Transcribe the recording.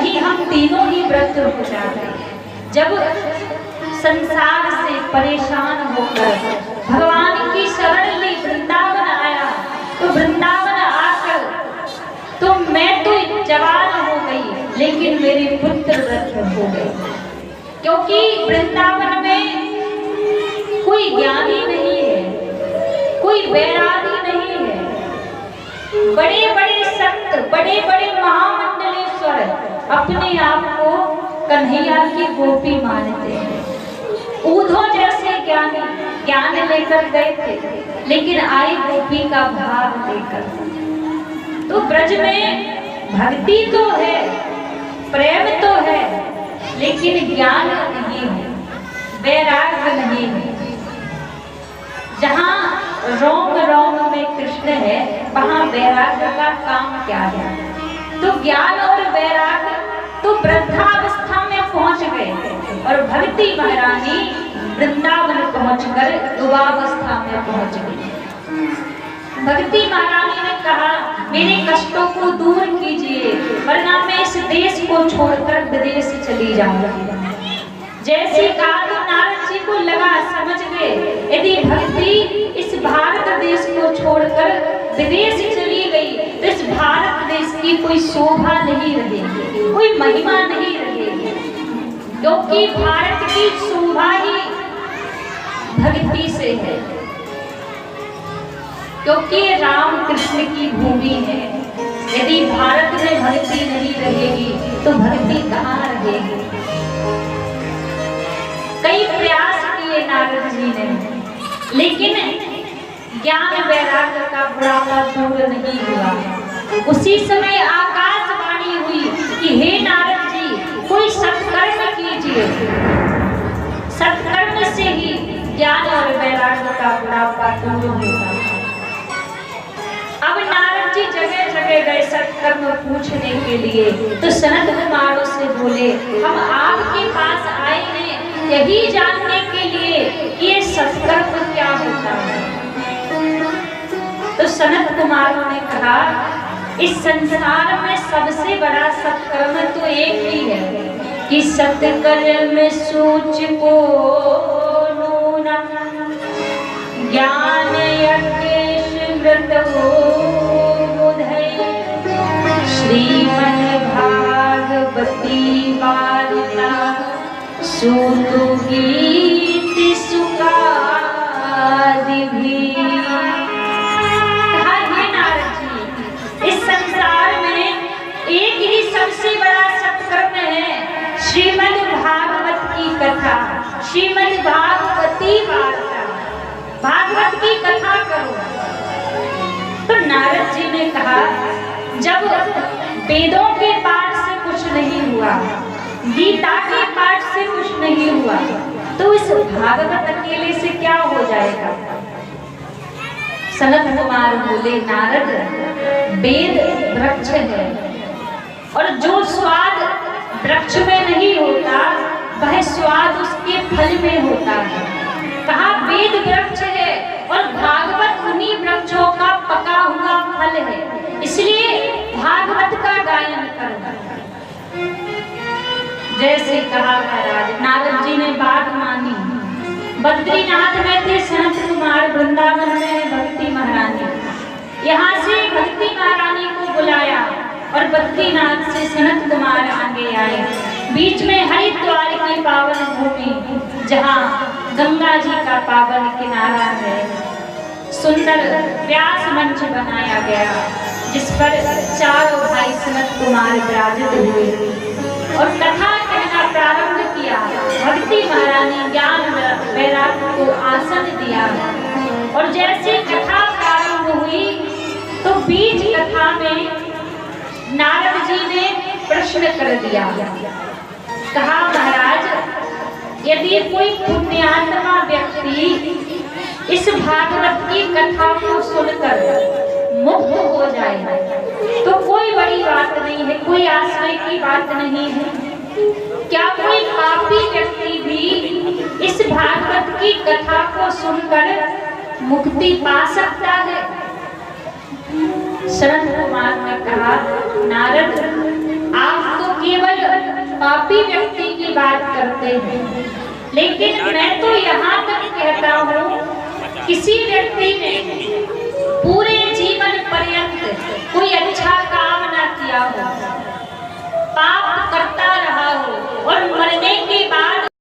कहीं हम तीनों ही व्रत हो जाते। जब संसार से परेशान होकर भगवान की शरण ली वृंदावन आया, तो वृंदावन आकर तो मैं तो जवान हो गई, लेकिन मेरे पुत्र व्रत हो गए, क्योंकि वृंदावन में कोई ज्ञानी नहीं है, कोई वैरागी नहीं है। बड़े बड़े संत, बड़े बड़े महामंडलेश्वर अपने आप को कन्हैया की गोपी मानते हैं। ऊधो जैसे ज्ञानी ज्ञान लेकर गए थे, लेकिन आई गोपी का भाव लेकर। तो ब्रज में भक्ति तो है, प्रेम तो है, लेकिन ज्ञान नहीं है, वैराग्य नहीं है। जहाँ रोम रोम में कृष्ण है, वहाँ वैराग्य का काम क्या है? तो ज्ञान और वैराग्य तो वृद्धावस्था में पहुंच गए, और भक्ति महारानी वृंदावन पहुंचकर युवावस्था में पहुंच गई। भक्ति महारानी ने कहा, मेरे कष्टों को दूर कीजिए, वरना मैं इस देश को छोड़कर विदेश चली जाऊंगी। जैसे कहा तो नारद जी को लगा, समझ गए, यदि भक्ति इस भारत देश को छोड़कर विदेश चली गई तो इस भारत देश की कोई शोभा नहीं रहेगी, कोई महिमा नहीं रहेगी, क्योंकि भारत की शोभा ही भक्ति से है, क्योंकि राम कृष्ण की भूमि है। यदि भारत में भक्ति नहीं रहेगी तो भक्ति कहाँ रहेगी? कई प्रयास किए नारद जी ने, लेकिन ज्ञान वैराग्य का बुढ़ापा दूर नहीं हुआ। उसी समय आकाशवाणी हुई कि हे नारद जी, कोई सत्कर्म कीजिए, सत्कर्म से ही ज्ञान और वैराग्य का बुढ़ापा दूर होगा। अब नारद जी जगह जगह गए सत्कर्म पूछने के लिए, तो सनत कुमारों से बोले, हम आपके पास आए हैं यही जानने के लिए कि ये सत्कर्म क्या होता है। तो सनत कुमारों ने कहा, इस संसार में सबसे बड़ा सत्कर्म तो एक ही है कि सत्कर्म सूच को ज्ञान यज्ञेश व्रतो बुधै श्रीमद् भागवती वार्ता सुनु गीत सुखादि भी। नारद जी, इस संसार में एक ही सबसे बड़ा सत्कर्म है, श्रीमद् भागवत की कथा, श्रीमद् भागवती वार्ता, भागवत की कथा करो। तो नारद जी ने कहा, जब वेदों के पाठ से कुछ नहीं हुआ, गीता के पाठ से कुछ नहीं हुआ, तो इस भागवत अकेले से क्या हो जाएगा? सनत कुमार बोले, नारद, वेद वृक्ष है, और जो स्वाद वृक्ष में नहीं होता वह स्वाद उसके फल में होता है। कहा वेद वृक्ष है और भागवत उन्हीं वृक्षों का पका हुआ फल है, इसलिए भागवत का गायन करना। जैसे कहा महाराज, नारद जी ने बात मानी। बद्रीनाथ में थे सनत कुमार, वृंदावन में भक्ति महारानी। यहाँ से भक्ति महारानी को बुलाया और बद्रीनाथ से सनत कुमार आगे आए। बीच में हरिद्वार की पावन भूमि, जहाँ गंगा जी का पावन किनारा है, सुंदर व्यास मंच बनाया गया, जिस पर चारों भाई सनत कुमार विराजित हुए और कथा कहना प्रारंभ किया। भक्ति महारानी ज्ञान वैराग्य को आसन दिया, और जैसे कथा प्रारंभ हुई तो बीच कथा में नारद जी ने प्रश्न कर दिया। कहा, महाराज, यदि कोई पुण्यात्मा व्यक्ति इस भागवत की कथा को सुनकर मुक्त हो जाए तो कोई बड़ी बात नहीं है, कोई आश्चर्य की बात नहीं है। क्या कोई पापी व्यक्ति भी इस भागवत की कथा को सुनकर मुक्ति पा सकता है? सनत कुमार ने कहा, नारद, आप तो केवल पापी व्यक्ति की बात करते हैं, लेकिन मैं तो यहाँ तक कहता हूँ किसी व्यक्ति में